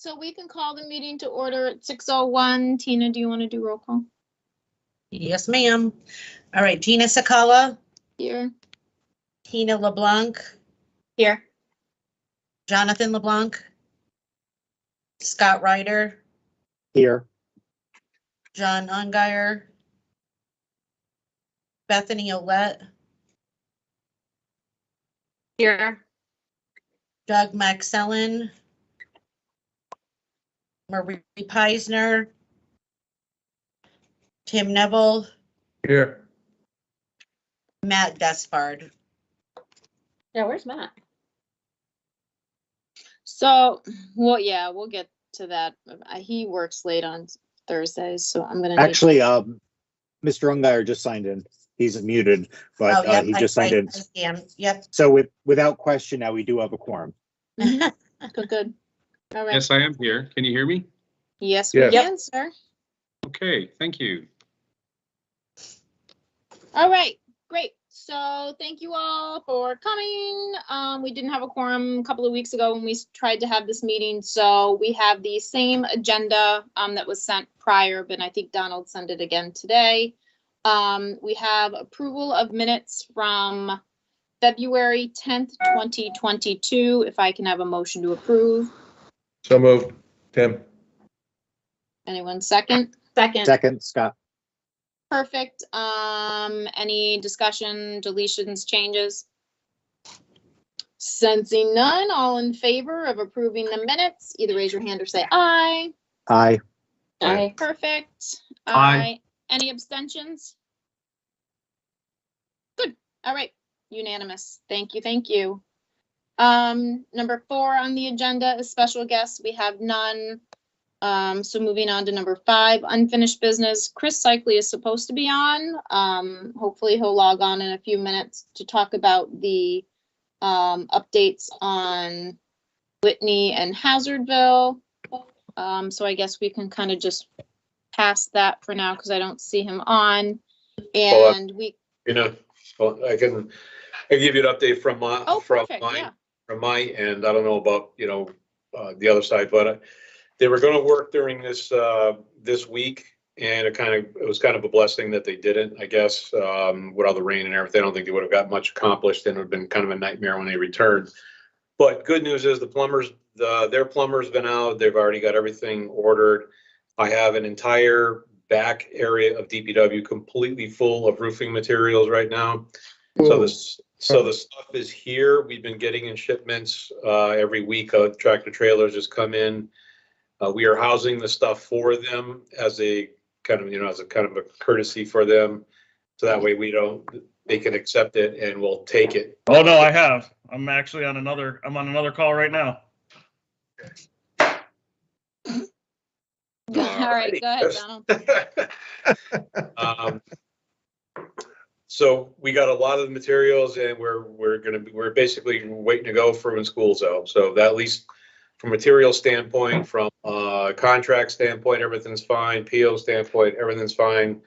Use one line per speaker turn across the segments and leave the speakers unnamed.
so we can call the meeting to order at 6:01. Tina, do you want to do roll call?
Yes, ma'am. All right, Gina Sakala,
Here.
Tina LeBlanc,
Here.
Jonathan LeBlanc, Scott Ryder,
Here.
John Ungary, Bethany Olet,
Here.
Doug Maxellen, Marie Peisner, Tim Neville,
Here.
Matt Despard.
Yeah, where's Matt? So, well, yeah, we'll get to that. He works late on Thursdays, so I'm gonna
Actually, Mr. Ungary just signed in. He's muted, but
yep,
he just signed in.
I am. Yep.
So without question, now we do have a quorum.
Good, good. All right.
Yes, I am here. Can you hear me?
Yes,
Yes.
we can, sir.
Okay, thank you.
All right, great. So thank you all for coming. We didn't have a quorum a couple of weeks ago when we tried to have this meeting, so we have the same agenda that was sent prior, but I think Donald sent it again today. We have approval of minutes from February 10th, 2022. If I can have a motion to approve.
So moved. Tim.
Anyone second?
Second, Scott.
Perfect. Any discussion, deletions, changes? Sensing none, all in favor of approving the minutes, either raise your hand or say aye.
Aye.
Aye.
Perfect.
Aye.
Any abstentions? Good. All right. Unanimous. Thank you. Thank you. Number 4 on the agenda is special guests. We have none. So moving on to number 5, unfinished business. Chris Cycli is supposed to be on. Hopefully he'll log on in a few minutes to talk about the updates on Whitney and Hazardville. So I guess we can kind of just pass that for now because I don't see him on. And
Well, I can give you an update from my
perfect, yeah.
from my end. I don't know about the other side, but they were going to work during this this week, and it was kind of a blessing that they didn't. I guess with all the rain and everything, I don't think they would have got much accomplished, and it would have been kind of a nightmare when they returned. But good news is their plumber's been out. They've already got everything ordered. I have an entire back area of DPW completely full of roofing materials right now. So the stuff is here. We've been getting in shipments every week. Tractor trailers just come in. We are housing the stuff for them as a kind of a courtesy for them, so that way they can accept it and we'll take it.
Oh no, I have. I'm actually on another call right now.
All right, go ahead, Donald.
So we got a lot of the materials, and we're basically waiting to go for when school's out. So that, at least from material standpoint, from contract standpoint, everything's fine. PO standpoint, everything's fine.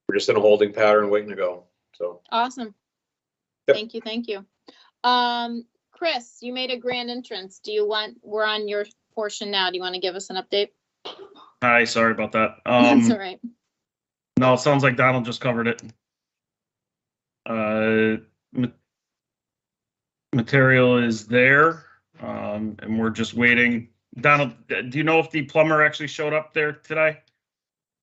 We're just in a holding pattern, waiting to go. So
Awesome.
Yep.
Thank you. Chris, you made a grand entrance. We're on your portion now. Do you want to give us an update?
Hi, sorry about that.
That's all right.
No, it sounds like Donald just covered it. Material is there, and we're just waiting. Donald, do you know if the plumber actually showed up there today?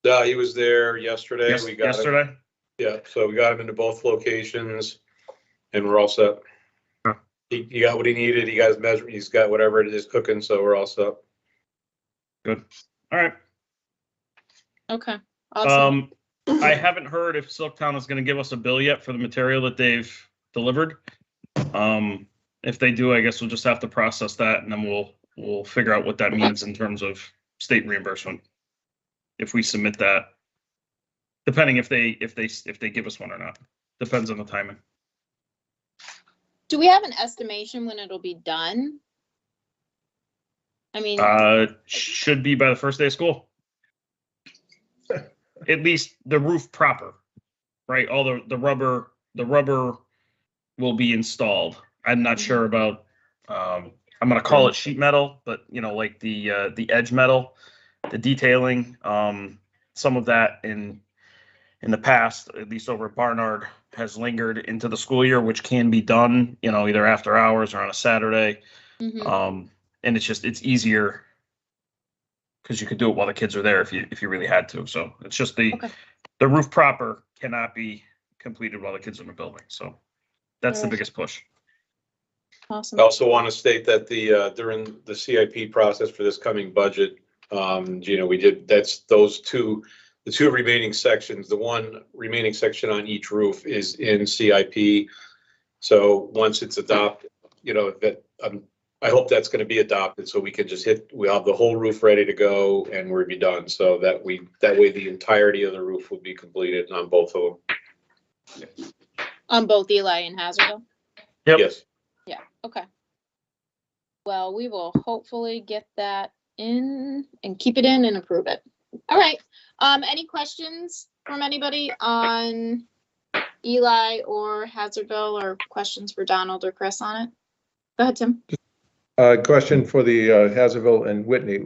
he was there yesterday.
Yes,
We got
yesterday.
him. Yeah, so we got him into both locations, and we're all set.
Huh.
He got what he needed. He got his measure. He's got whatever it is cooking, so we're all set.
Good. All right.
Okay. Awesome.
I haven't heard if Silktown is going to give us a bill yet for the material that they've delivered. If they do, I guess we'll just have to process that, and then we'll figure out what that means in terms of state reimbursement if we submit that. Depending if they give us one or not. Depends on the timing.
Do we have an estimation when it'll be done? I mean,
Should be by the first day of school. At least the roof proper, right? All the rubber will be installed. I'm not sure about I'm gonna call it sheet metal, but like the edge metal, the detailing, some of that in the past, at least over at Barnard, has lingered into the school year, which can be done, either after hours or on a Saturday.
Mhm.
And it's easier because you could do it while the kids are there if you really had to. So it's just
Okay.
the roof proper cannot be completed while the kids are in the building. So that's the
Alright.
biggest push.
Awesome.
I also want to state that during the CIP process for this coming budget, Gina, the two remaining sections, the one remaining section on each roof is in CIP. So once it's adopted, I hope that's going to be adopted so we can we'll have the whole roof ready to go and we'll be done. So that way the entirety of the roof will be completed on both of them.
On both Eli and Hazardville?
Yep.
Yes.
Yeah, okay. Well, we will hopefully get that in and keep it in and approve it. All right. Any questions from anybody on Eli or Hazardville, or questions for Donald or Chris on it? Go ahead, Tim.
Question for the Hazardville and Whitney.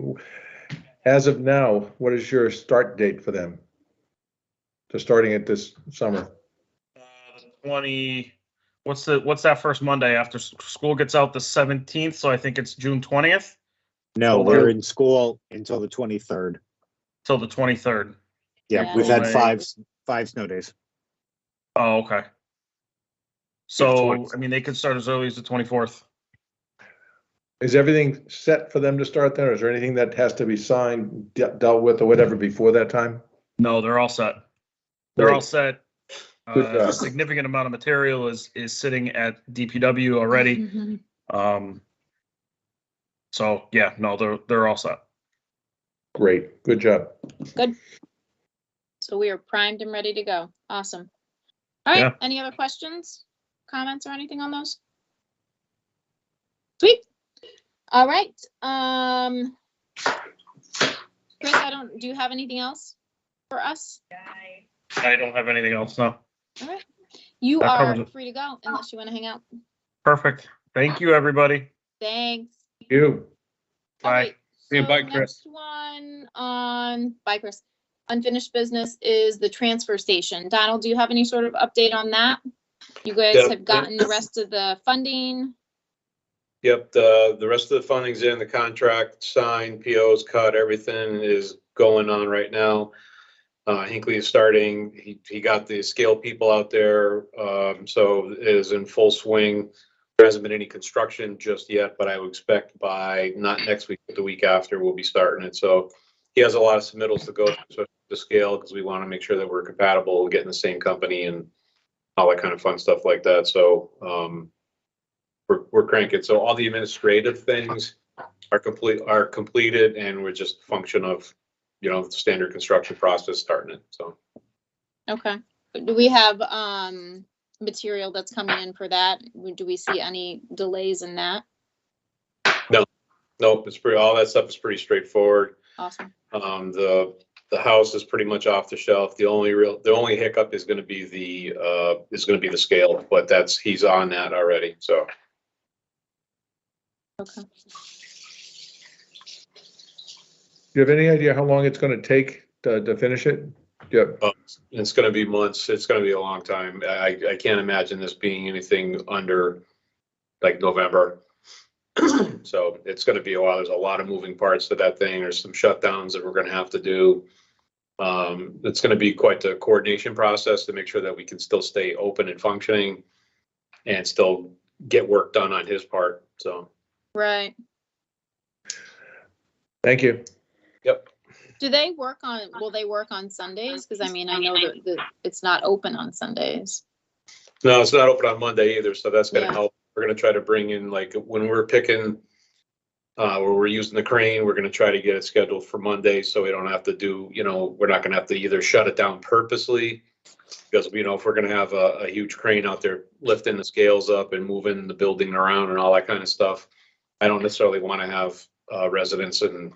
As of now, what is your start date for them? They're starting it this summer.
20. What's that first Monday after school gets out? The 17th. So I think it's June 20th
No,
Well,
they're
we're-
in school until the 23rd.
till the 23rd.
Yeah,
Yeah.
we've had
Right.
five snow days.
Oh, okay. So, I mean, they could start as early as the 24th.
Is everything set for them to start then, or is there anything that has to be signed, dealt with, or whatever before that time?
No, they're all set. They're
Great.
all set.
Good
A
job.
significant amount of material is sitting at DPW already.
Mhm.
So yeah, no, they're all set.
Great, good job.
So we are primed and ready to go. Awesome. All right,
Yeah.
any other questions, comments, or anything on those? Sweet. All right. Chris, do you have anything else for us?
I don't have anything else now.
All right. You
That
are
covers it.
free to go unless you want to hang out.
Perfect. Thank you, everybody.
Thanks.
You.
All
Bye.
right,
Yeah,
so
bye, Chris.
next one bye, Chris. Unfinished business is the transfer station. Donald, do you have any sort of update on that? You guys
Yeah.
have gotten the rest of the funding?
Yep, the rest of the funding's in, the contract signed, POs cut, everything is going on right now. Hinckley is starting, he got the scale people out there, so it is in full swing. There hasn't been any construction just yet, but I would expect by not next week, but the week after, we'll be starting it. So he has a lot of submittals to go through the scale because we want to make sure that we're compatible, getting the same company and all that kind of fun stuff like that. So we're cranking. So all the administrative things are completed, and we're just a function of, the standard construction process starting it. So
Okay. Do we have material that's coming in for that? Do we see any delays in that?
nope, all that stuff is pretty straightforward.
Awesome.
The house is pretty much off the shelf. The only hiccup is going to be the scale, but he's on that already. So
Okay.
Do you have any idea how long it's gonna take to finish it? Yep.
it's going to be months. It's going to be a long time. I can't imagine this being anything under like November. So it's going to be a while. There's a lot of moving parts to that thing. There's some shutdowns that we're going to have to do. It's going to be quite the coordination process to make sure that we can still stay open and functioning and still get work done on his part. So,
Right.
Thank you.
yep.
Will they work on Sundays? Because I know that it's not open on Sundays.
No, it's not open on Monday either. So that's going to
Yeah.
help. We're going to try to bring in, like, when we're picking, where we're using the crane, we're going to try to get it scheduled for Monday so we don't have to do, we're not going to have to either shut it down purposely because, if we're going to have a huge crane out there lifting the scales up and moving the building around and all that kind of stuff, I don't necessarily want to have residents and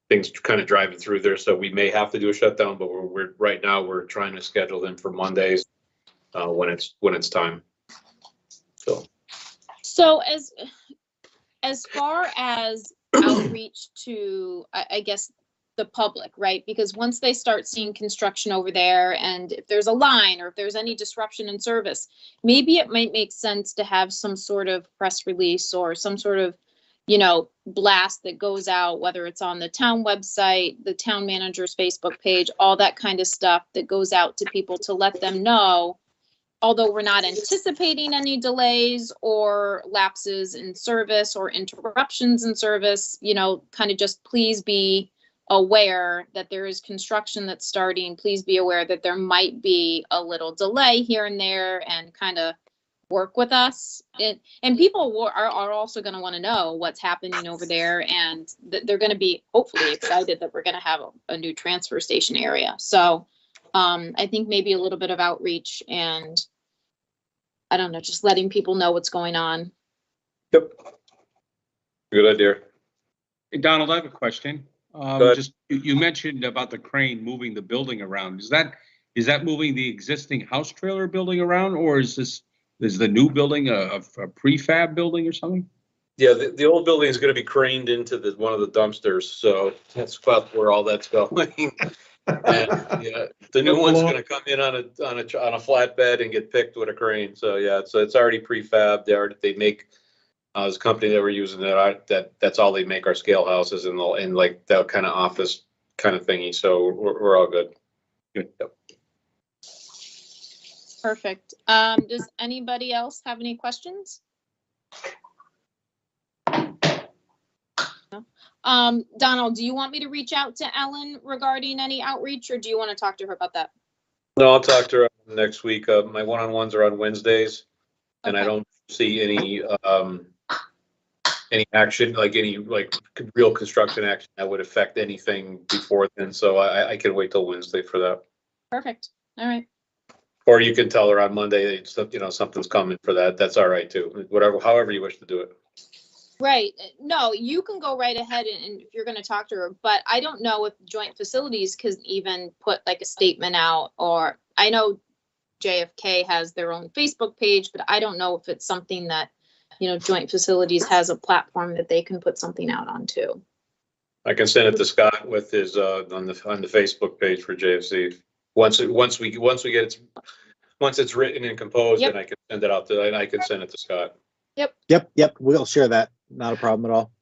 things kind of driving through there. So we may have to do a shutdown, but right now we're trying to schedule them for Mondays when it's time. So.
So as far as outreach to, I guess, the public, right? Because once they start seeing construction over there, and if there's a line or if there's any disruption in service, maybe it might make sense to have some sort of press release or some sort of, blast that goes out, whether it's on the town website, the town manager's Facebook page, all that kind of stuff that goes out to people to let them know, although we're not anticipating any delays or lapses in service or interruptions in service, kind of just please be aware that there is construction that's starting. Please be aware that there might be a little delay here and there, and kind of work with us. And people are also going to want to know what's happening over there, and they're going to be hopefully excited that we're going to have a new transfer station area. So I think maybe a little bit of outreach and, I don't know, just letting people know what's going on.
Yep. Good idea.
Hey, Donald, I have a question.
ahead.
Just, you mentioned about the crane moving the building around. Is that moving the existing house trailer building around, or is the new building a prefab building or something?
Yeah, the old building is going to be craned into one of the dumpsters, so that's about where all that's going. And, yeah, the new one's going to come in on a flatbed and get picked with a crane. So yeah, so it's already prefab. They make this company that we're using that's all they make, our scale houses and like that kind of office kind of thingy. So we're all good.
Good.
Yep.
Perfect. Does anybody else have any questions? No? Donald, do you want me to reach out to Ellen regarding any outreach, or do you want to talk to her about that?
No, I'll talk to her next week. My one-on-ones are on Wednesdays, and I
Okay.
don't see any action, like any real construction action that would affect anything before then. So I can wait till Wednesday for that.
Perfect. All right.
Or you can tell her on Monday, something's coming for that. That's all right too. Whatever, however you wish to do it.
Right. No, you can go right ahead and if you're going to talk to her, but I don't know if joint facilities can even put like a statement out, or I know JFK has their own Facebook page, but I don't know if it's something that, joint facilities has a platform that they can put something out on too.
I can send it to Scott with his on the Facebook page for JFC. Once it's written and composed,
Yep.
then I can send it out and I can send it to Scott.
Yep, we'll share that. Not a problem at all.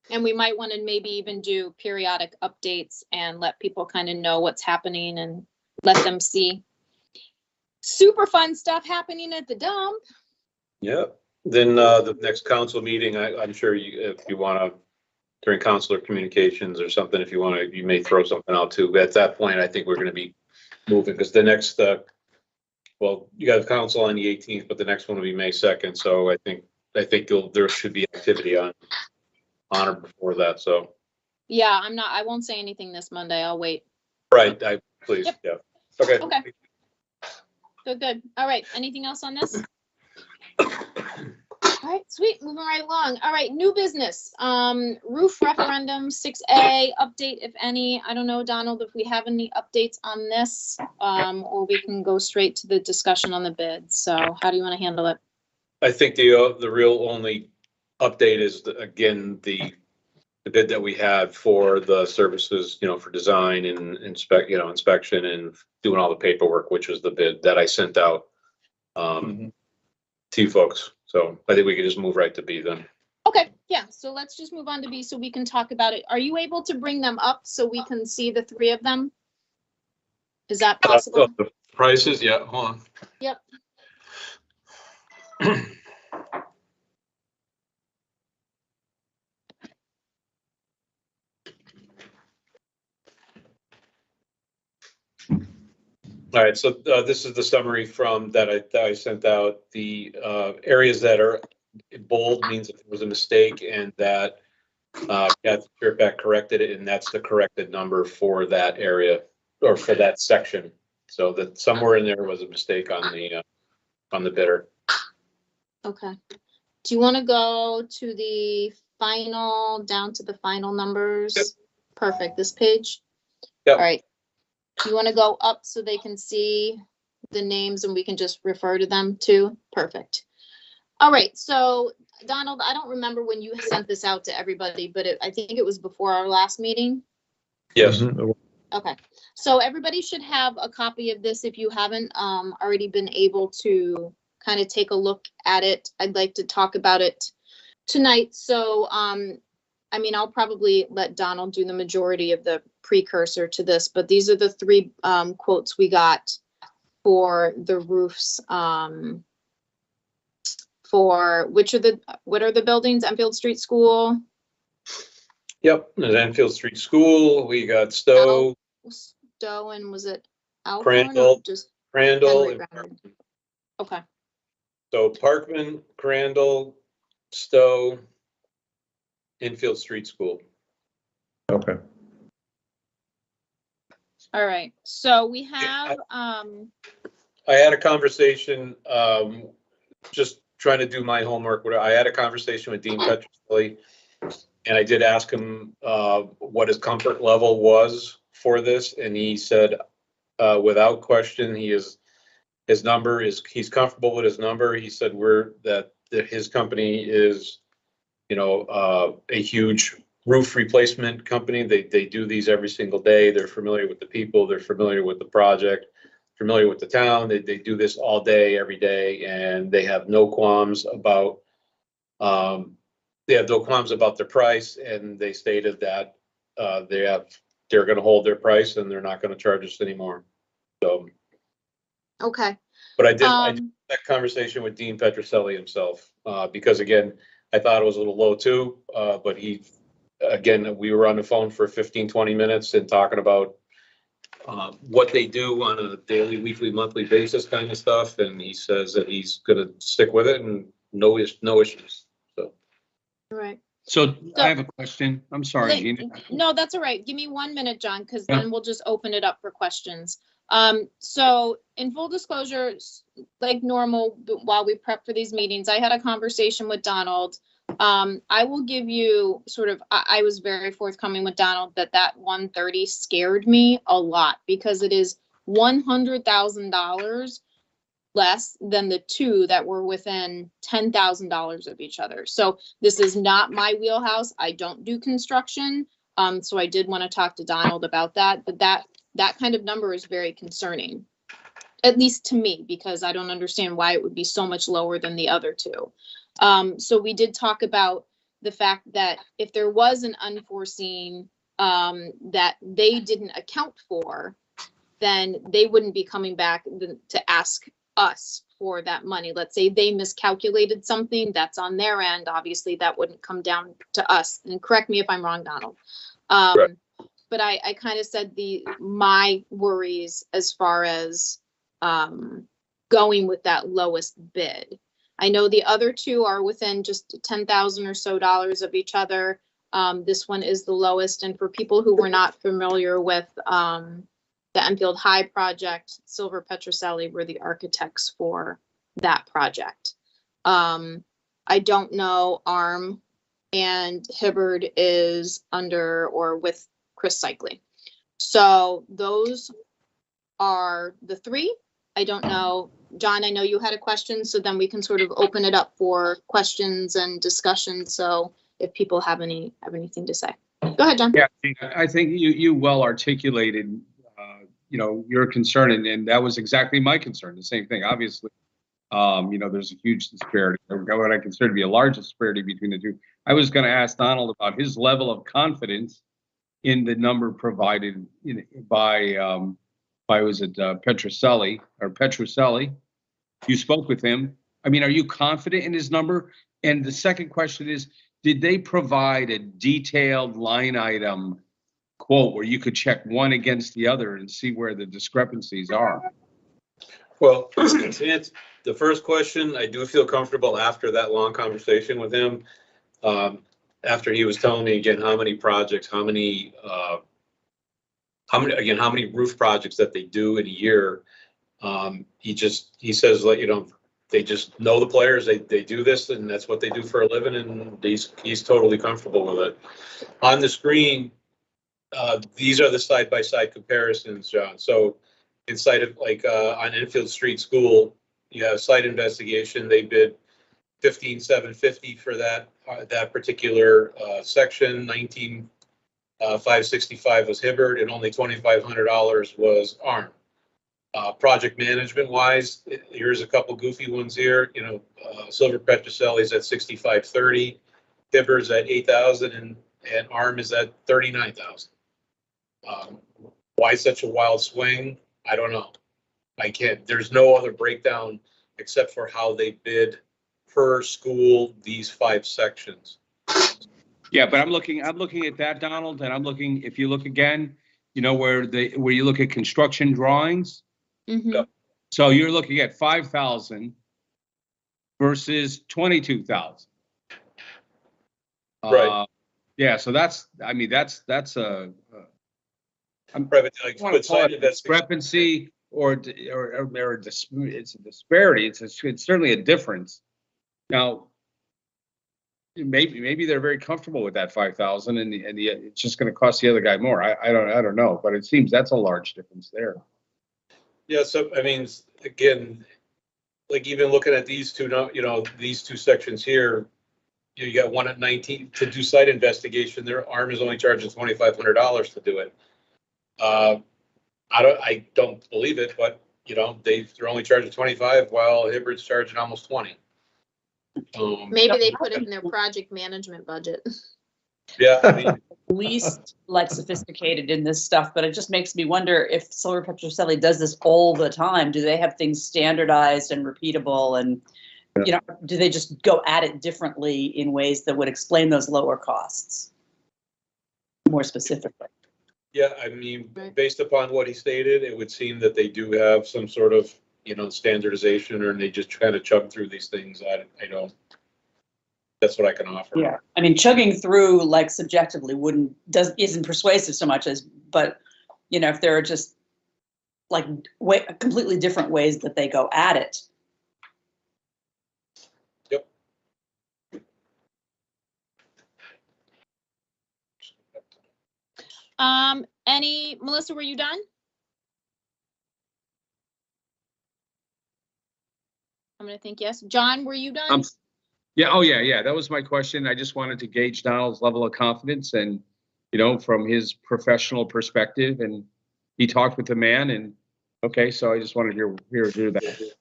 And we might want to maybe even do periodic updates and let people kind of know what's happening and let them see super fun stuff happening at the dump.
Yep. Then the next council meeting, I'm sure if you want to, during councilor communications or something, if you want to, you may throw something out too. But at that point, I think we're going to be moving, because the next, you got council on the 18th, but the next one will be May 2nd. So I think there should be activity on or before that. So.
Yeah, I won't say anything this Monday. I'll wait.
Right. Please.
Yep.
Yeah. Okay.
Okay. Good. All right. Anything else on this? All right, sweet. Moving right along. All right, new business. Roof referendum 6A update, if any. I don't know, Donald, if we have any updates on this, or we can go straight to the discussion on the bid. So how do you want to handle it?
I think the real only update is again, the bid that we had for the services, for design and inspection and doing all the paperwork, which was the bid that I sent out to you folks. So I think we could just move right to B then.
Okay, yeah, so let's just move on to B so we can talk about it. Are you able to bring them up so we can see the three of them? Is that possible?
The prices, yeah, hold on.
Yep.
All right, so this is the summary from that I sent out. The areas that are bold means that there was a mistake and that Kathy Sherpack corrected it, and that's the corrected number for that area or for that section. So that somewhere in there was a mistake on the bidder.
Okay. Do you want to go to the final, down to the final numbers?
Yep.
Perfect, this page?
Yep.
All right. Do you want to go up so they can see the names and we can just refer to them too? Perfect. All right, so Donald, I don't remember when you sent this out to everybody, but I think it was before our last meeting.
Yes.
Mhm.
Okay, so everybody should have a copy of this if you haven't already been able to kind of take a look at it. I'd like to talk about it tonight. So, I mean, I'll probably let Donald do the majority of the precursor to this, but these are the three quotes we got for the roofs. For what are the buildings? Enfield Street School,
Yep, there's Enfield Street School, we got Stowe,
Stowe, and was it Alcorn?
Crandall,
Or just
Crandall,
Henry
and
Brown? Okay,
so Parkman, Crandall, Stowe, Enfield Street School.
Okay.
all right. So we have,
I had a conversation, just trying to do my homework. I had a conversation with Dean Petroselli, and I did ask him what his comfort level was for this, and he said, without question, he's comfortable with his number. He said that his company is, a huge roof replacement company. They do these every single day. They're familiar with the people. They're familiar with the project, familiar with the town. They do this all day, every day, and they have no qualms about, their price. And they stated that, they're going to hold their price and they're not going to charge us anymore. So,
okay.
but I did have that conversation with Dean Petroselli himself, because again, I thought it was a little low too, but we were on the phone for 15, 20 minutes and talking about what they do on a daily, weekly, monthly basis kind of stuff. And he says that he's gonna stick with it and no issues. So.
Right.
So I have a question. I'm sorry,
Like,
Gina.
no, that's all right. Give me 1 minute, John, because
Yeah.
then we'll just open it up for questions. So in full disclosure, like normal, while we prep for these meetings, I had a conversation with Donald. I will give you I was very forthcoming with Donald that 130 scared me a lot because it is $100,000 less than the two that were within $10,000 of each other. So this is not my wheelhouse. I don't do construction. So I did want to talk to Donald about that, but that kind of number is very concerning, at least to me, because I don't understand why it would be so much lower than the other two. So we did talk about the fact that if there was an unforeseen that they didn't account for, then they wouldn't be coming back to ask us for that money. Let's say they miscalculated something, that's on their end. Obviously, that wouldn't come down to us. And correct me if I'm wrong, Donald.
Right.
But I kind of said my worries as far as going with that lowest bid. I know the other two are within just $10,000 or so of each other. This one is the lowest. And for people who were not familiar with the Enfield High project, Silver Petroselli were the architects for that project. I don't know, ARM and Hibbard is under or with Chris Cycling. So those are the three. I don't know, John, I know you had a question, so then we can sort of open it up for questions and discussion. So if people have anything to say. Go ahead, John.
Yeah, I think you well articulated, your concern, and that was exactly my concern. The same thing, obviously. There's a huge disparity, or what I consider to be a large disparity between the two. I was going to ask Donald about his level of confidence in the number provided by Petroselli. You spoke with him. I mean, are you confident in his number? And the second question is, did they provide a detailed line item quote where you could check one against the other and see where the discrepancies are?
Well, to answer the first question, I do feel comfortable after that long conversation with him. After he was telling me again how many projects, how many roof projects that they do in a year. He says, they just know the players. They do this, and that's what they do for a living, and he's totally comfortable with it. On the screen, these are the side-by-side comparisons, John. So inside of on Enfield Street School, you have site investigation. They bid 15,750 for that, that particular, section. 19,565 was Hibbard, and only $2,500 was ARM. Project management wise, here's a couple goofy ones here, you know, Silver Petroselli's at 6,530, Hibbard's at 8,000, and ARM is at 39,000. Why such a wild swing? I don't know. I can't, there's no other breakdown except for how they bid per school, these 5 sections.
Yeah, but I'm looking at that, Donald, and I'm looking, if you look again, you know, where you look at construction drawings.
Mhm.
So you're looking at 5,000 versus 22,000.
Right.
Yeah, so that's a
Private, like,
I want
good
to call
side
it a
investigation.
discrepancy or it's a disparity. It's certainly a difference. Now, maybe they're very comfortable with that 5,000 and it's just going to cost the other guy more. I don't know, but it seems that's a large difference there.
Yeah, so, I mean, again, like even looking at these two, you know, these 2 sections here, you got one at 19 to do site investigation. Their ARM is only charging $2,500 to do it. I don't believe it, but you know, they're only charging 25 while Hibbard's charging almost 20.
Maybe they put it in their project management budget.
Yeah, I mean,
least like sophisticated in this stuff, but it just makes me wonder if Silver Petroselli does this all the time. Do they have things standardized and repeatable, and you know, do they just go at it differently in ways that would explain those lower costs more specifically?
yeah, I mean,
Right.
based upon what he stated, it would seem that they do have some sort of, you know, standardization, or they just kind of chug through these things. I don't. That's what I can offer.
Yeah, I mean, chugging through like subjectively isn't persuasive so much as, but you know, if there are just like completely different ways that they go at it.
Yep.
Melissa, were you done? I'm gonna think yes. John, were you done?
Yeah. Oh, yeah. That was my question. I just wanted to gauge Donald's level of confidence and, you know, from his professional perspective, and he talked with the man, and okay, so I just wanted to hear that.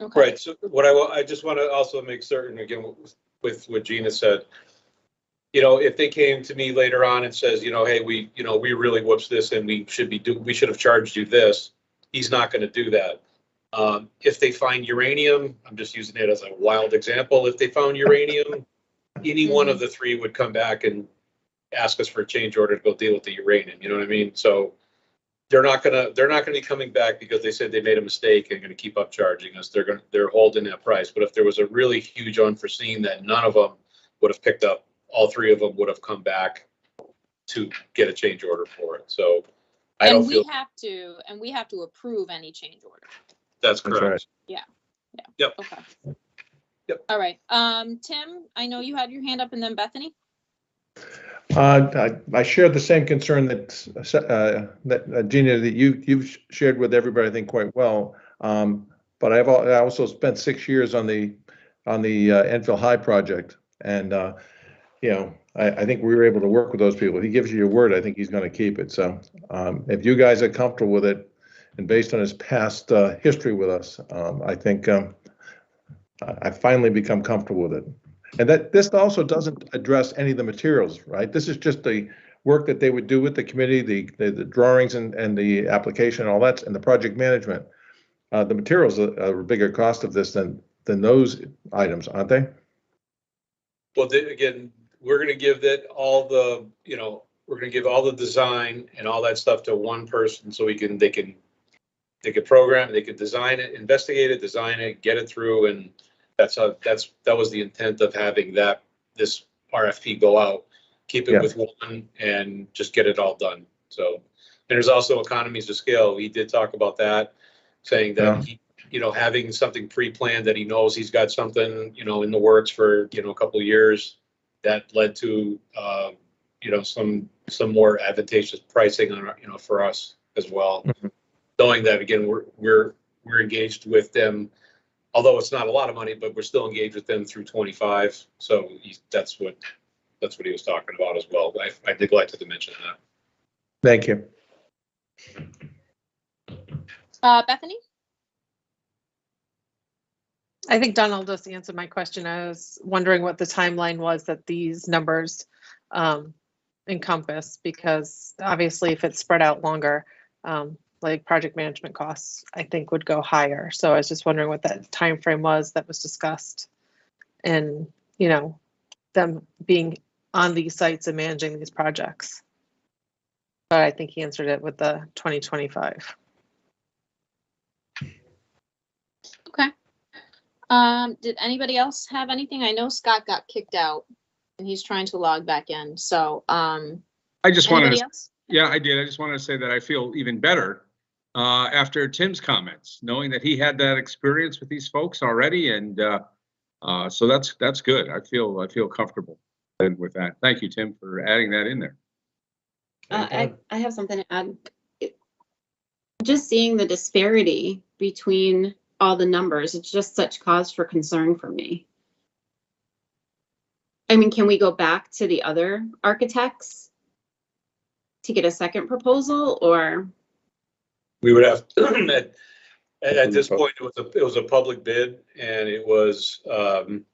Okay.
Right. So what I just want to also make certain again with what Gina said. You know, if they came to me later on and says, you know, hey, we really whoops this and we should have charged you this, he's not going to do that. If they find uranium, I'm just using it as a wild example. If they found uranium, any one of the 3 would come back and ask us for a change order to go deal with the uranium. You know what I mean? So they're not gonna be coming back because they said they made a mistake and going to keep up charging us. They're holding that price. But if there was a really huge unforeseen that none of them would have picked up, all 3 of them would have come back to get a change order for it. So I don't feel
we have to approve any change order.
that's
That's
correct.
right.
Yep.
Okay.
Yep.
All right. Tim, I know you had your hand up, and then Bethany.
I share the same concern that Gina, that you've shared with everybody, I think, quite well. But I also spent 6 years on the Enfield High project, and you know, I think we were able to work with those people. If he gives you your word, I think he's going to keep it. So if you guys are comfortable with it, and based on his past history with us, I think I finally become comfortable with it. And that this also doesn't address any of the materials, right? This is just the work that they would do with the committee, the drawings and the application, and all that, and the project management. The materials are a bigger cost of this than those items, aren't they?
Well, again, we're going to give that all the, you know, we're going to give all the design and all that stuff to one person, so they can program, they can design it, investigate it, design it, get it through, and that was the intent of having this RFP go out, keep it with one and just get it all done. So, and there's also economies of scale. He did talk about that, saying that he, you know, having something pre-planned that he knows he's got something, you know, in the works for, you know, a couple of years, that led to, you know, some more advantageous pricing on, you know, for us as well. Knowing that, again, we're engaged with them although it's not a lot of money, but we're still engaged with them through 25. So that's what he was talking about as well. I neglected to mention that.
Thank you.
Bethany?
I think Donald just answered my question. I was wondering what the timeline was that these numbers encompass, because obviously if it's spread out longer, like project management costs, I think would go higher. So I was just wondering what that time frame was that was discussed, and them being on these sites and managing these projects. But I think he answered it with the 2025.
Okay. Did anybody else have anything? I know Scott got kicked out and he's trying to log back in. So,
I just wanted
anybody
to,
else?
yeah, I did. I just wanted to say that I feel even better after Tim's comments, knowing that he had that experience with these folks already, and so that's good. I feel comfortable with that. Thank you, Tim, for adding that in there.
I have something to add. Just seeing the disparity between all the numbers, it's just such cause for concern for me. I mean, can we go back to the other architects to get a second proposal, or?
We would have, at this point, it was a public bid, and it wasn't,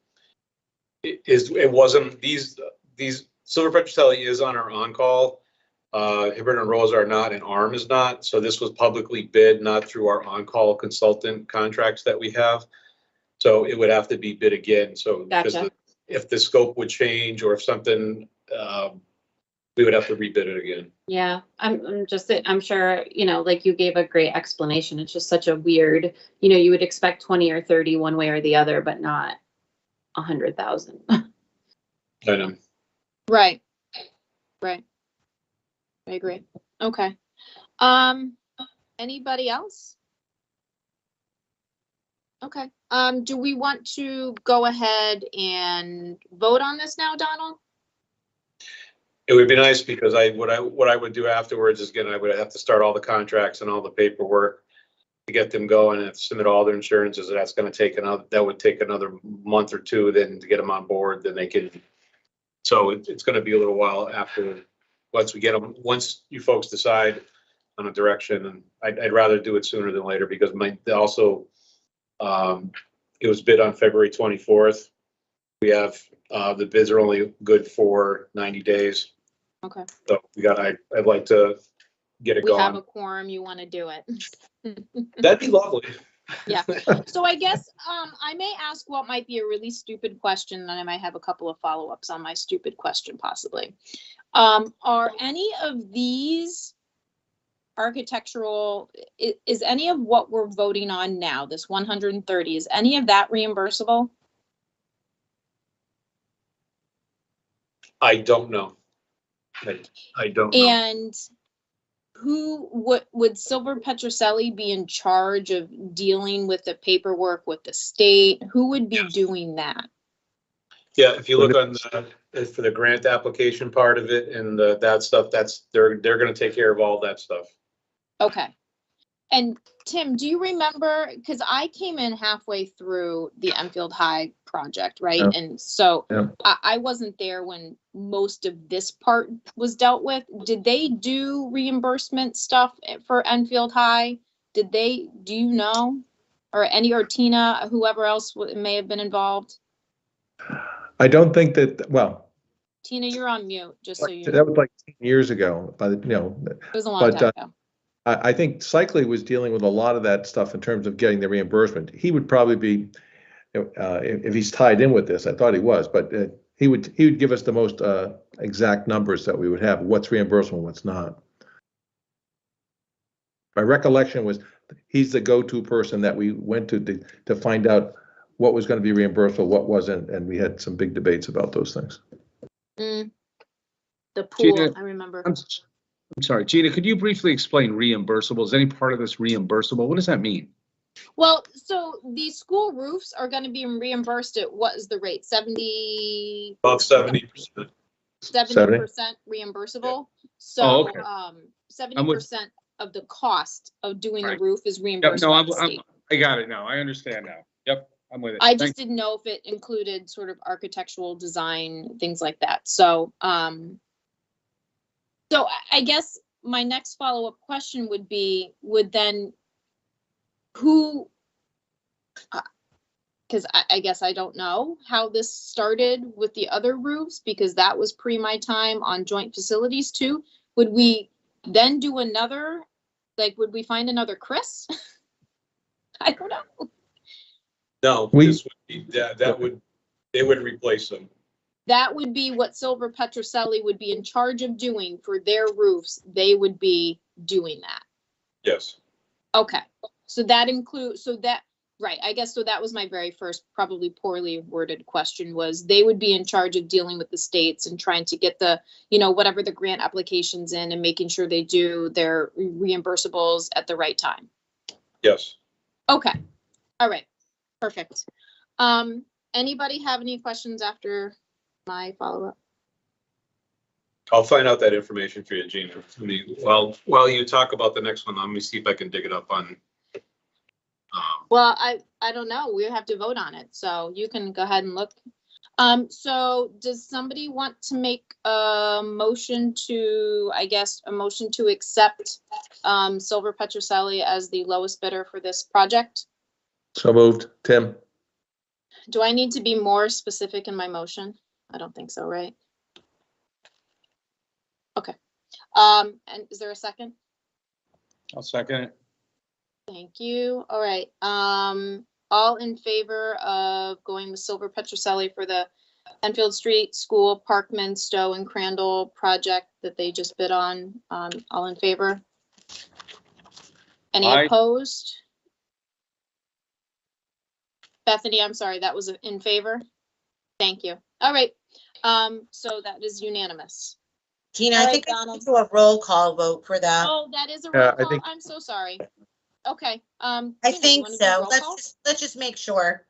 these Silver Petroselli is on our on-call. Hibbert and Rose are not, and ARM is not. So this was publicly bid, not through our on-call consultant contracts that we have. So it would have to be bid again. So
Gotcha.
If the scope would change, or if something, we would have to rebid it again.
Yeah, I'm sure, like you gave a great explanation. It's just such a weird, you would expect 20 or 30 one way or the other, but not 100,000.
I know.
Right. I agree. Okay. Anybody else? Okay. Do we want to go ahead and vote on this now, Donald?
It would be nice, because what I would do afterwards is, again, I would have to start all the contracts and all the paperwork to get them going and submit all their insurances. That's going to take that would take another month or two then to get them on board. Then they can. So it's going to be a little while after, once we get them, once you folks decide on a direction, and I'd rather do it sooner than later, because it was bid on February 24th. We have, the bids are only good for 90 days.
Okay.
So I'd like to get it
We have
going.
a quorum. You want to do it.
That'd be lovely.
Yeah. So I guess I may ask what might be a really stupid question, and I might have a couple of follow-ups on my stupid question possibly. Are any of these architectural, is any of what we're voting on now, this 130, is any of that reimbursable?
I don't know. I don't know.
And who would Silver Petroselli be in charge of dealing with the paperwork with the state? Who would be doing that?
Yeah, if you look on for the grant application part of it and that stuff, they're going to take care of all that stuff.
Okay. And Tim, do you remember, because I came in halfway through the Enfield High project, right?
Yeah.
And so
Yeah.
I wasn't there when most of this part was dealt with. Did they do reimbursement stuff for Enfield High? Do you know? Or Tina, whoever else may have been involved?
I don't think that, well,
Tina, you're on mute, just so you know.
that was like 10 years ago, but
It was a long time ago.
I think Cycli was dealing with a lot of that stuff in terms of getting the reimbursement. He would probably be, if he's tied in with this, I thought he was, but he would give us the most exact numbers that we would have, what's reimbursable, what's not. My recollection was he's the go-to person that we went to find out what was going to be reimbursable, what wasn't, and we had some big debates about those things.
The pool,
Gina,
I remember.
I'm sorry, Gina, could you briefly explain reimbursable? Is any part of this reimbursable? What does that mean?
Well, so the school roofs are going to be reimbursed at, what is the rate?
About 70%.
70% reimbursable. So,
Oh, okay.
70% of the cost of doing the
Right.
roof is
Yep,
reimbursed
no,
by the state.
I got it now. I understand now. Yep, I'm with it.
I
Thank-
just didn't know if it included sort of architectural design, things like that. So, I guess my next follow-up question would be, who, because I guess I don't know how this started with the other roofs, because that was pre my time on joint facilities too. Would we then do another, like, would we find another Chris? I don't know.
No,
We-
this would be, they would replace them.
That would be what Silver Petroselli would be in charge of doing for their roofs. They would be doing that.
Yes.
Okay, so that includes, right, I guess, so that was my very first, probably poorly worded question, was they would be in charge of dealing with the states and trying to get the, whatever the grant applications in and making sure they do their reimbursables at the right time.
Yes.
Okay, all right, perfect. Anybody have any questions after my follow-up?
I'll find out that information for you, Gina. While you talk about the next one, let me see if I can dig it up on.
Well, I don't know. We have to vote on it, so you can go ahead and look. So does somebody want to make a motion to accept Silver Petroselli as the lowest bidder for this project?
So moved. Tim?
Do I need to be more specific in my motion? I don't think so, right? Okay. And is there a second?
I'll second it.
Thank you. All right. All in favor of going with Silver Petroselli for the Enfield Street School, Parkman, Stowe, and Crandall project that they just bid on? All in favor? Any
Aye.
opposed? Bethany, I'm sorry, that was in favor? Thank you. All right. So that is unanimous.
Gina,
All
I
right,
think I
Donald.
should do a roll call vote for that.
Oh, that is a
Yeah,
roll
I
call?
think-
I'm so sorry. Okay.
I
Tina, you
think
wanna do
so.
roll call?
Let's just make sure.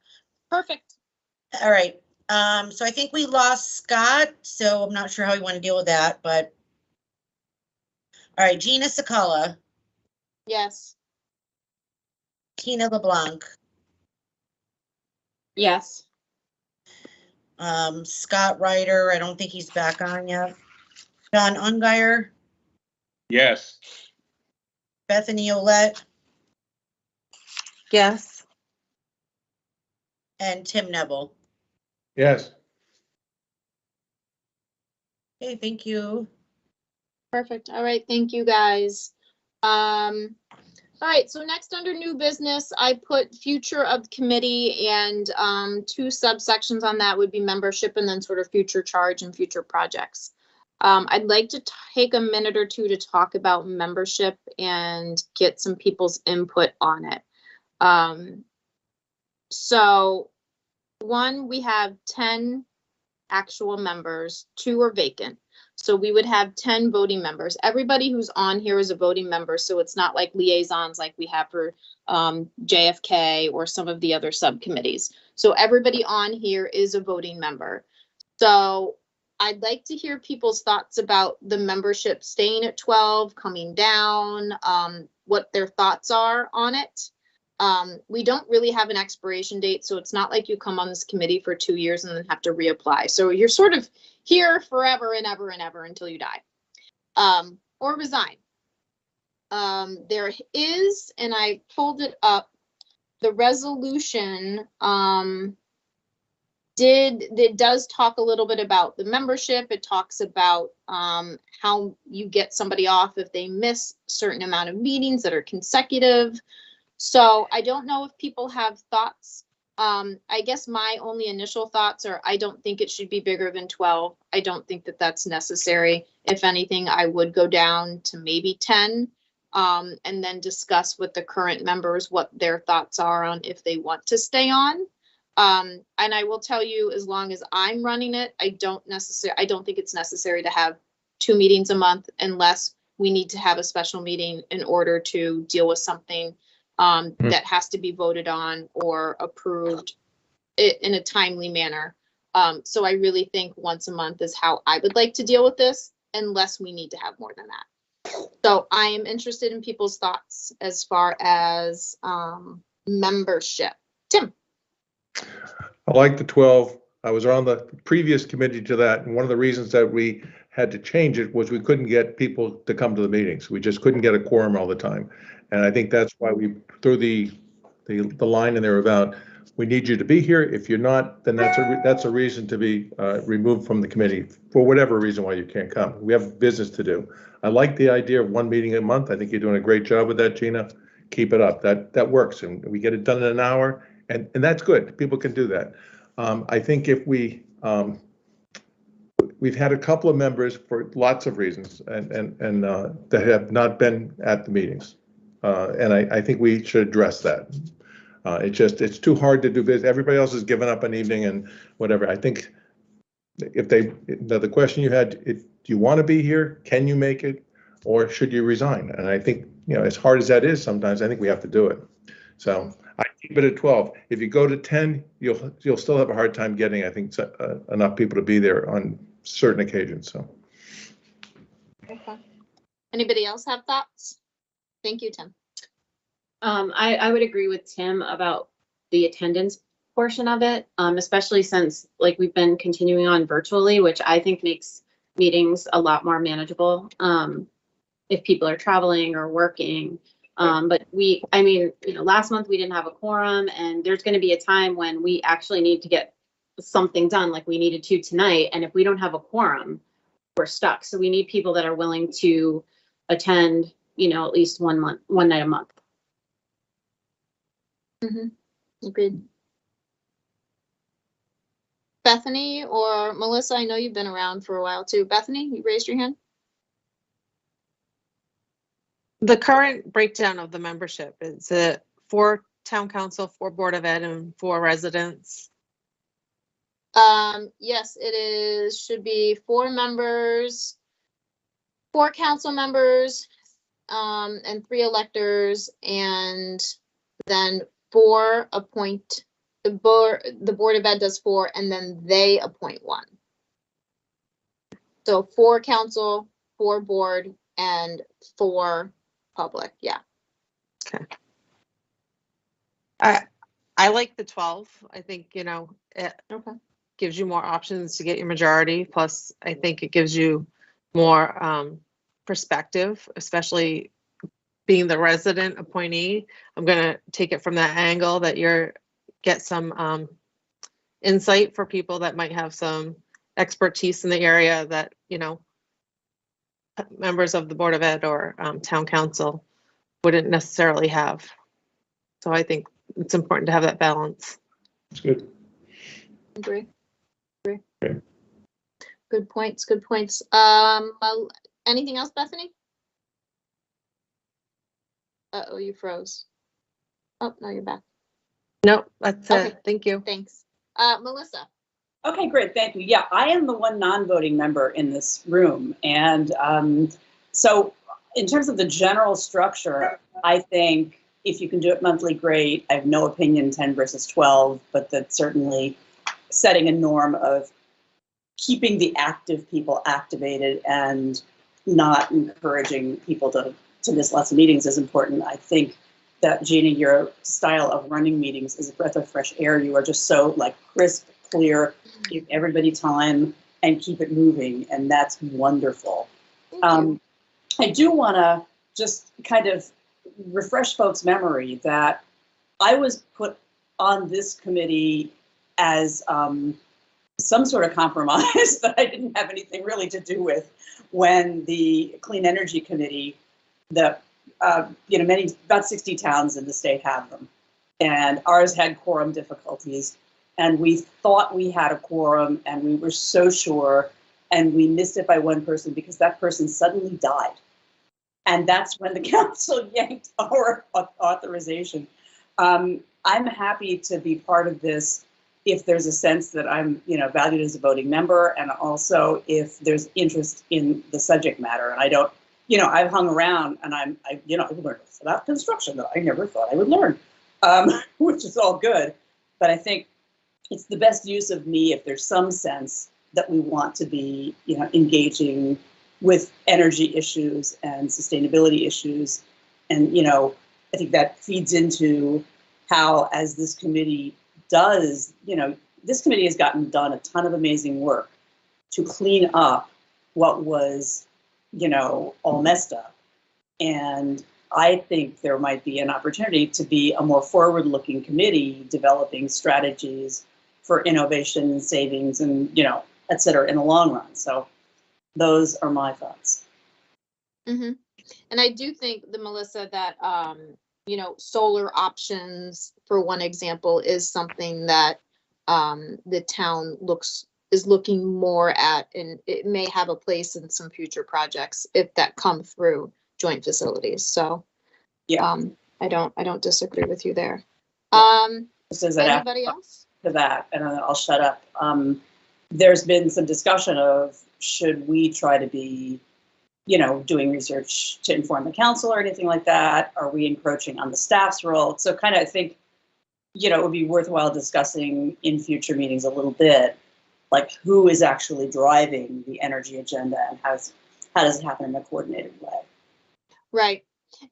Perfect.
All right. So I think we lost Scott, so I'm not sure how we want to deal with that, but. All right, Gina Sakala,
Yes.
Tina LeBlanc,
Yes.
Scott Ryder, I don't think he's back on yet. John Ungary,
Yes.
Bethany Olet,
Yes.
and Tim Neville.
Yes.
Okay, thank you.
Perfect. All right, thank you, guys. All right, so next under new business, I put future of committee, and two subsections on that would be membership and then sort of future charge and future projects. I'd like to take a minute or two to talk about membership and get some people's input on it. So one, we have 10 actual members, 2 are vacant. So we would have 10 voting members. Everybody who's on here is a voting member, so it's not like liaisons like we have for JFK or some of the other subcommittees. So everybody on here is a voting member. So I'd like to hear people's thoughts about the membership staying at 12, coming down, what their thoughts are on it. We don't really have an expiration date, so it's not like you come on this committee for 2 years and then have to reapply. So you're sort of here forever and ever and ever until you die, or resign. There is, and I pulled it up, the resolution it does talk a little bit about the membership. It talks about how you get somebody off if they miss a certain amount of meetings that are consecutive. So I don't know if people have thoughts. I guess my only initial thoughts are I don't think it should be bigger than 12. I don't think that that's necessary. If anything, I would go down to maybe 10 and then discuss with the current members what their thoughts are on if they want to stay on. And I will tell you, as long as I'm running it, I don't think it's necessary to have 2 meetings a month unless we need to have a special meeting in order to deal with something that has to be voted on or approved in a timely manner. So I really think once a month is how I would like to deal with this, unless we need to have more than that. So I am interested in people's thoughts as far as membership. Tim?
I like the 12. I was on the previous committee to that, and one of the reasons that we had to change it was we couldn't get people to come to the meetings. We just couldn't get a quorum all the time. And I think that's why we threw the line in there about, we need you to be here. If you're not, then that's a reason to be removed from the committee for whatever reason why you can't come. We have business to do. I like the idea of one meeting a month. I think you're doing a great job with that, Gina. Keep it up. That works, and we get it done in an hour, and that's good. People can do that. I think if we've had a couple of members for lots of reasons and that have not been at the meetings. And I think we should address that. It's too hard to do business. Everybody else has given up an evening and whatever. I think if the question you had, do you want to be here? Can you make it? Or should you resign? And I think, as hard as that is sometimes, I think we have to do it. So I keep it at 12. If you go to 10, you'll still have a hard time getting, I think, enough people to be there on certain occasions. So.
Okay. Anybody else have thoughts? Thank you, Tim.
I would agree with Tim about the attendance portion of it, especially since like we've been continuing on virtually, which I think makes meetings a lot more manageable if people are traveling or working. But last month we didn't have a quorum, and there's going to be a time when we actually need to get something done like we needed to tonight. And if we don't have a quorum, we're stuck. So we need people that are willing to attend, at least one night a month.
Agreed. Bethany or Melissa, I know you've been around for a while too. Bethany, you raised your hand.
The current breakdown of the membership, is it 4 town council, 4 board of ed, and 4 residents?
Yes, it is. Should be 4 members, 4 council members, and 3 electors, and then 4 appoint. The board of ed does 4, and then they appoint 1. So 4 council, 4 board, and 4 public. Yeah.
Okay. I like the 12. I think, it
Okay.
gives you more options to get your majority. Plus, I think it gives you more perspective, especially being the resident appointee. I'm going to take it from that angle that get some insight for people that might have some expertise in the area that, members of the Board of Ed or town council wouldn't necessarily have. So I think it's important to have that balance.
That's good.
Agree.
Okay.
Good points. Anything else, Bethany? Uh-oh, you froze. Oh, no, you're back.
Nope, that's
Okay.
it. Thank you.
Thanks. Melissa.
Okay, great, thank you. Yeah, I am the one non-voting member in this room. And so in terms of the general structure, I think if you can do it monthly, great. I have no opinion 10 versus 12, but that's certainly setting a norm of keeping the active people activated and not encouraging people to miss lots of meetings is important. I think that, Gina, your style of running meetings is a breath of fresh air. You are just so crisp, clear, give everybody time and keep it moving, and that's wonderful. I do want to just kind of refresh folks' memory that I was put on this committee as some sort of compromise that I didn't have anything really to do with when the Clean Energy Committee, about 60 towns in the state have them, and ours had quorum difficulties. And we thought we had a quorum, and we were so sure, and we missed it by 1 person because that person suddenly died. And that's when the council yanked our authorization. I'm happy to be part of this if there's a sense that I'm, valued as a voting member, and also if there's interest in the subject matter. And I don't, I've hung around, and I've learned about construction that I never thought I would learn, which is all good. But I think it's the best use of me if there's some sense that we want to be, engaging with energy issues and sustainability issues. And, I think that feeds into how, as this committee does, this committee has done a ton of amazing work to clean up what was, all messed up. And I think there might be an opportunity to be a more forward-looking committee developing strategies for innovation and savings and, et cetera, in the long run. So those are my thoughts.
Mm-hmm. And I do think, Melissa, that, solar options, for one example, is something that the town is looking more at, and it may have a place in some future projects if that come through joint facilities. So,
Yeah.
I don't disagree with you there.
So is that
Anybody else?
to that, and I'll shut up. There's been some discussion of, should we try to be, doing research to inform the council or anything like that? Are we encroaching on the staff's role? So kind of, I think, it would be worthwhile discussing in future meetings a little bit, like who is actually driving the energy agenda and how does it happen in a coordinated way?
Right.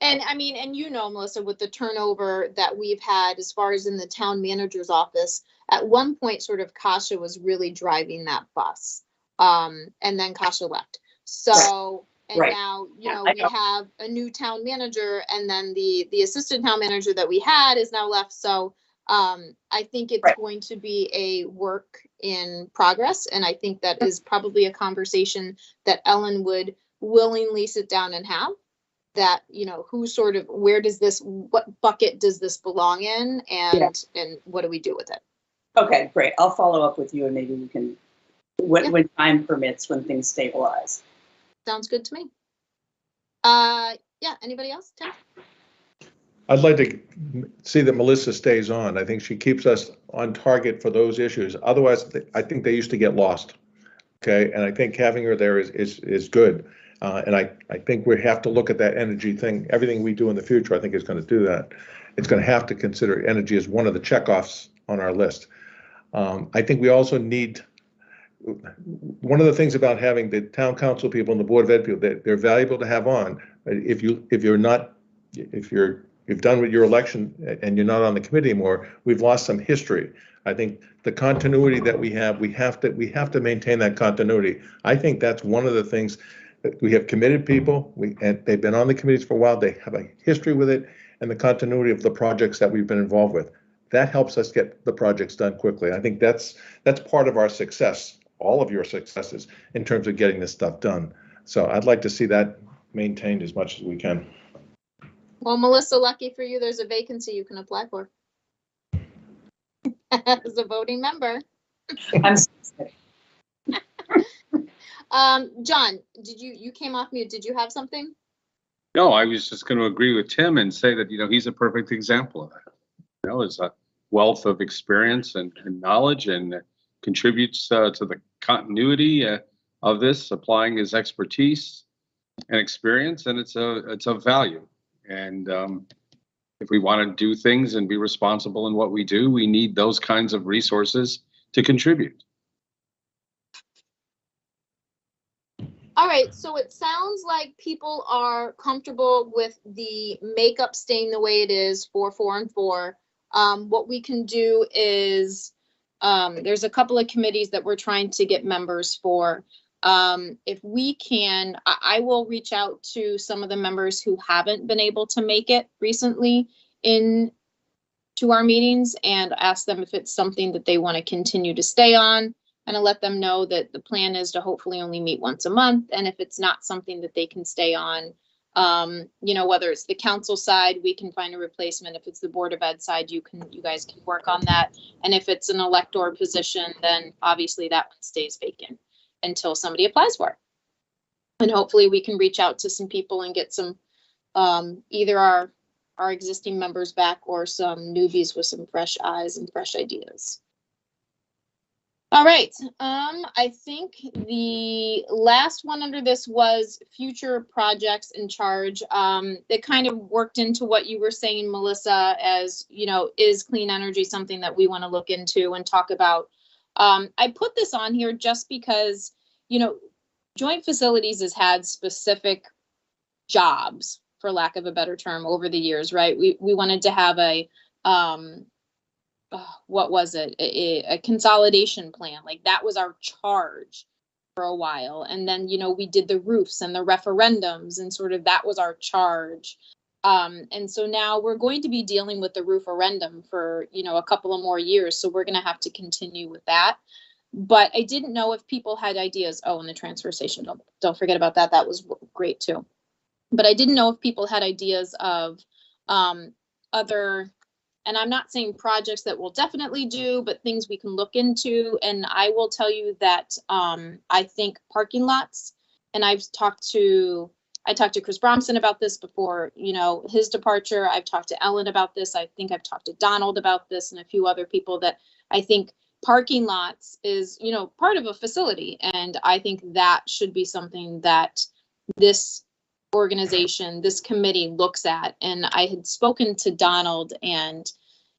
And I mean, and Melissa, with the turnover that we've had as far as in the town manager's office, at one point sort of Kasha was really driving that bus. And then Kasha left. So, and
Right.
now,
Yeah,
we have a new town manager, and then the assistant town manager that we had is now left. So I think it's
Right.
going to be a work in progress. And I think that is probably a conversation that Ellen would willingly sit down and have. That, who sort of, what bucket does this belong in, and what do we do with it?
Okay, great. I'll follow up with you, and maybe we can, when time permits, when things stabilize.
Sounds good to me. Yeah, anybody else? Tim?
I'd like to see that Melissa stays on. I think she keeps us on target for those issues. Otherwise, I think they used to get lost. Okay, and I think having her there is good. And I think we have to look at that energy thing. Everything we do in the future, I think, is going to do that. It's going to have to consider energy as one of the checkoffs on our list. I think we also need, one of the things about having the town council people and the board of ed people, they're valuable to have on. If you've done with your election and you're not on the committee anymore, we've lost some history. I think the continuity that we have to maintain that continuity. I think that's one of the things. We have committed people, and they've been on the committees for a while. They have a history with it, and the continuity of the projects that we've been involved with. That helps us get the projects done quickly. I think that's part of our success, all of your successes, in terms of getting this stuff done. So I'd like to see that maintained as much as we can.
Well, Melissa, lucky for you, there's a vacancy you can apply for as a voting member.
I'm sorry.
John, you came off mute. Did you have something?
No, I was just going to agree with Tim and say that, he's a perfect example of that. Is a wealth of experience and knowledge, and contributes to the continuity of this, applying his expertise and experience, and it's a value. And if we want to do things and be responsible in what we do, we need those kinds of resources to contribute.
All right, so it sounds like people are comfortable with the makeup staying the way it is for 4 and 4. What we can do is, there's a couple of committees that we're trying to get members for. If we can, I will reach out to some of the members who haven't been able to make it recently to our meetings and ask them if it's something that they want to continue to stay on. And I'll let them know that the plan is to hopefully only meet once a month. And if it's not something that they can stay on, whether it's the council side, we can find a replacement. If it's the Board of Ed side, you guys can work on that. And if it's an elector position, then obviously that one stays vacant until somebody applies for it. And hopefully we can reach out to some people and get some, either our existing members back or some newbies with some fresh eyes and fresh ideas. All right, I think the last one under this was future projects in charge. It kind of worked into what you were saying, Melissa, as, is clean energy something that we want to look into and talk about? I put this on here just because, joint facilities has had specific jobs, for lack of a better term, over the years, right? We wanted to have a what was it? A consolidation plan. Like that was our charge for a while. And then, you know, we did the roofs and the referendums and sort of that was our charge. And so now we're going to be dealing with the roof-erendum for, you know, a couple of more years. So we're going to have to continue with that. But I didn't know if people had ideas. Oh, and the transfer station, don't forget about that. That was great too. But I didn't know if people had ideas of other, and I'm not saying projects that we'll definitely do, but things we can look into. And I will tell you that I think parking lots, and I talked to Chris Bromson about this before, you know, his departure. I've talked to Ellen about this. I think I've talked to Donald about this and a few other people that I think parking lots is, you know, part of a facility. And I think that should be something that this organization, this committee looks at. And I had spoken to Donald and,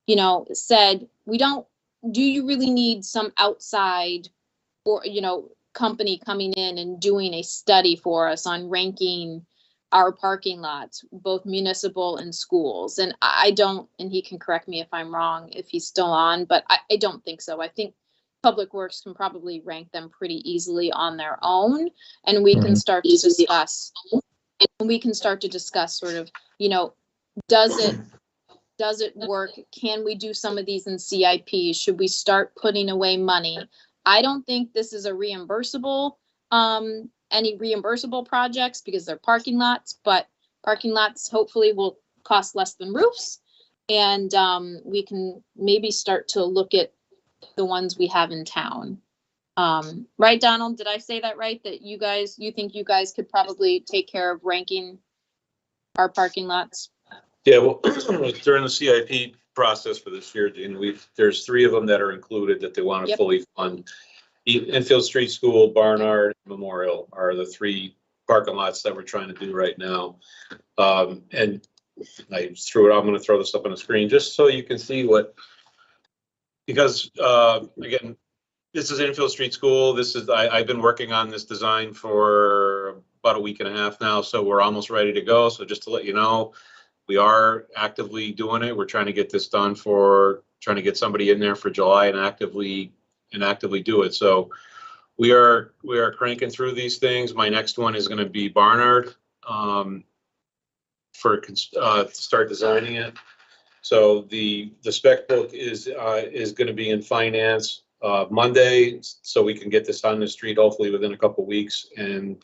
you know, said, do you really need some outside or, you know, company coming in and doing a study for us on ranking our parking lots, both municipal and schools? And I don't, and he can correct me if I'm wrong, if he's still on, but I don't think so. I think Public Works can probably rank them pretty easily on their own, and we can start to discuss, sort of, you know, does it work? Can we do some of these in CIP? Should we start putting away money? I don't think this is a reimbursable, any reimbursable projects because they're parking lots, but parking lots hopefully will cost less than roofs. And we can maybe start to look at the ones we have in town. Right, Donald? Did I say that right? That you think you guys could probably take care of ranking our parking lots?
Yeah, well, during the CIP process for this year, Dean, there's 3 of them that are included that they want to
Yep.
fully fund. Enfield Street School, Barnard, Memorial are the 3 parking lots that we're trying to do right now. And I'm going to throw this up on the screen just so you can see because again, this is Enfield Street School. I've been working on this design for about a week and a half now, so we're almost ready to go. So just to let you know, we are actively doing it. We're trying to get this done trying to get somebody in there for July and actively do it. So we are cranking through these things. My next one is going to be Barnard to start designing it. So the spec book is going to be in finance Monday, so we can get this on the street hopefully within a couple of weeks and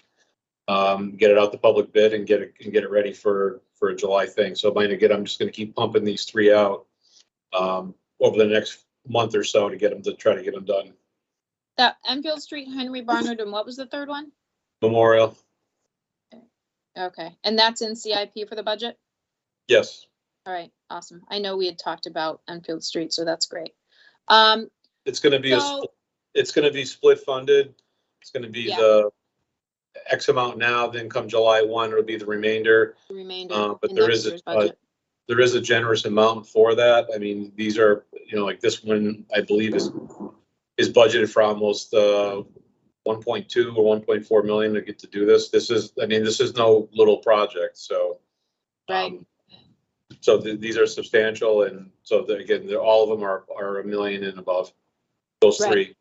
get it out the public bid and get it ready for a July thing. So I'm just going to keep pumping these 3 out over the next month or so to try to get them done.
That Enfield Street, Henry Barnard, and what was the third one?
Memorial.
Okay, and that's in CIP for the budget?
Yes.
All right, awesome. I know we had talked about Enfield Street, so that's great.
It's going to be it's going to be split funded. It's going to be the X amount now, then come July 1, it'll be the remainder. But there is a generous amount for that. I mean, these are, you know, like this one, I believe is budgeted for almost 1.2 or 1.4 million to get to do this. This is no little project. So,
right.
So these are substantial, and so again, all of them are $1 million and above. Those 3.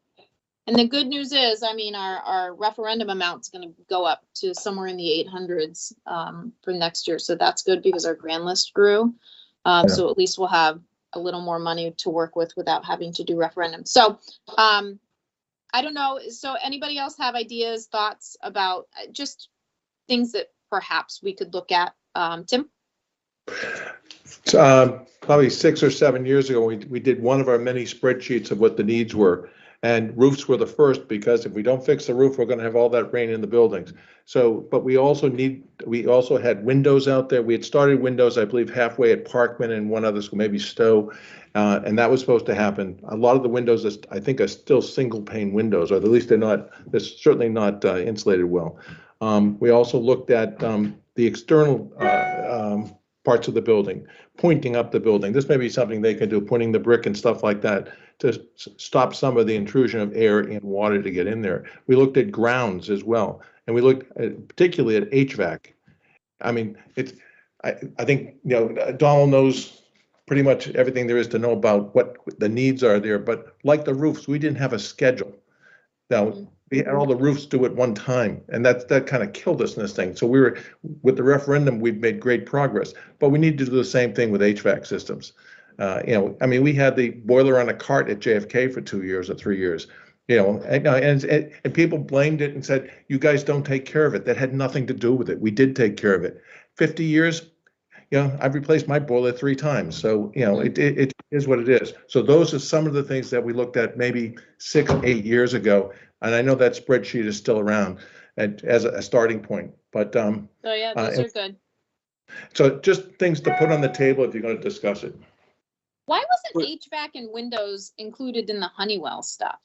And the good news is, I mean, our referendum amount's going to go up to somewhere in the 800s for next year. So that's good because our grand list grew. So at least we'll have a little more money to work with without having to do referendum. So I don't know. So anybody else have ideas, thoughts about just things that perhaps we could look at? Tim?
Probably 6 or 7 years ago, we did one of our many spreadsheets of what the needs were. And roofs were the first, because if we don't fix the roof, we're going to have all that rain in the buildings. So, but we also had windows out there. We had started windows, I believe, halfway at Parkman and one other school, maybe Stowe. And that was supposed to happen. A lot of the windows, I think, are still single pane windows, or at least they're certainly not insulated well. We also looked at the external parts of the building, pointing up the building. This may be something they can do, pointing the brick and stuff like that, to stop some of the intrusion of air and water to get in there. We looked at grounds as well, and we looked particularly at HVAC. I mean, I think, you know, Donald knows pretty much everything there is to know about what the needs are there. But like the roofs, we didn't have a schedule. Now, we had all the roofs due at one time, and that kind of killed us in this thing. So with the referendum, we've made great progress, but we need to do the same thing with HVAC systems. I mean, we had the boiler on a cart at JFK for 2 years or 3 years, and people blamed it and said, you guys don't take care of it. That had nothing to do with it. We did take care of it. 50 years, I've replaced my boiler 3 times. So, it is what it is. So those are some of the things that we looked at maybe 6, 8 years ago. And I know that spreadsheet is still around as a starting point, but,
So yeah, those are good.
so just things to put on the table if you're going to discuss it.
Why wasn't HVAC and windows included in the Honeywell stuff?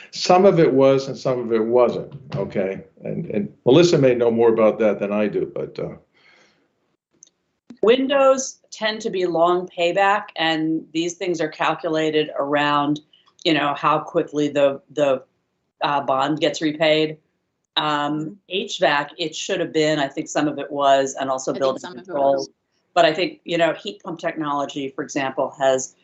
Some of it was and some of it wasn't, okay? And Melissa may know more about that than I do, but,
Windows tend to be long payback, and these things are calculated around, how quickly the bond gets repaid. HVAC, it should have been, I think some of it was, and also building controls. But I think, heat pump technology, for example, has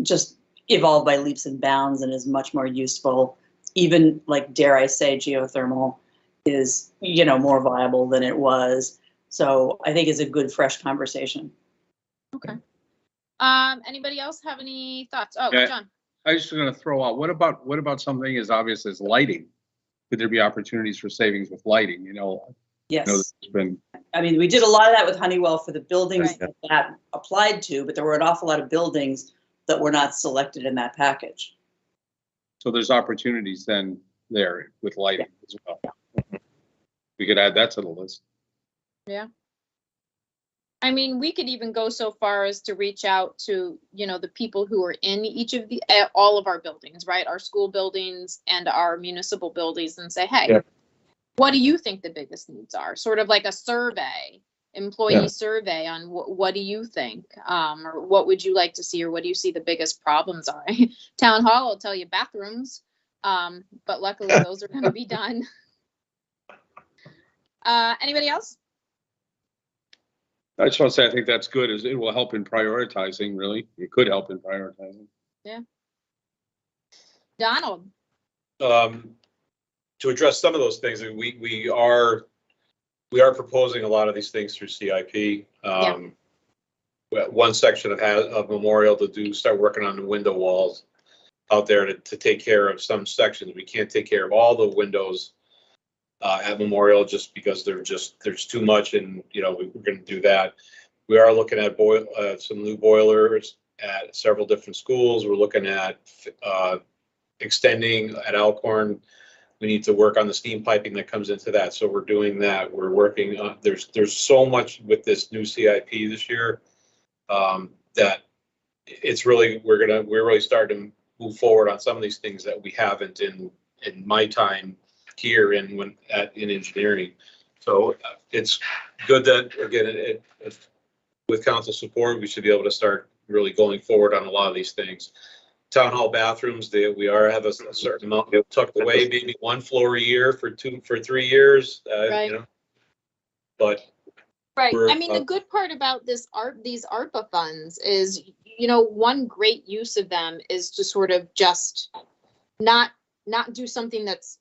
just evolved by leaps and bounds and is much more useful. Even dare I say, geothermal is, more viable than it was. So I think it's a good, fresh conversation.
Okay. Anybody else have any thoughts? Oh,
Yeah.
John.
I was just going to throw out, what about something as obvious as lighting? Could there be opportunities for savings with lighting?
Yes.
There's been,
I mean, we did a lot of that with Honeywell for the buildings
Right.
that applied to, but there were an awful lot of buildings that were not selected in that package.
so there's opportunities then there with lighting as well. We could add that to the list.
Yeah. I mean, we could even go so far as to reach out to, the people who are in each of all of our buildings, right? Our school buildings and our municipal buildings, and say, hey,
Yep.
What do you think the biggest needs are? Sort of like a survey, employee
Yeah.
survey on what do you think? Or what would you like to see, or what do you see the biggest problems are? Town hall will tell you bathrooms, but luckily those are going to be done. Anybody else?
I just want to say, I think that's good, as it will help in prioritizing, really. It could help in prioritizing.
Donald.
To address some of those things, we are proposing a lot of these things through CIP. One section of Memorial to start working on the window walls out there to take care of some sections. We can't take care of all the windows at Memorial just because there's too much, and we're going to do that. We are looking at some new boilers at several different schools. We're looking at extending at Alcorn. We need to work on the steam piping that comes into that. So we're doing that. We're working on, there's so much with this new CIP this year that it's really, we're really starting to move forward on some of these things that we haven't in my time here in engineering. So it's good that, again, with council support, we should be able to start really going forward on a lot of these things. Town hall bathrooms, we have a certain amount tucked away, maybe one floor a year for 3 years.
Right.
But
right. I mean, the good part about these ARPA funds is, one great use of them is to sort of just not do something that's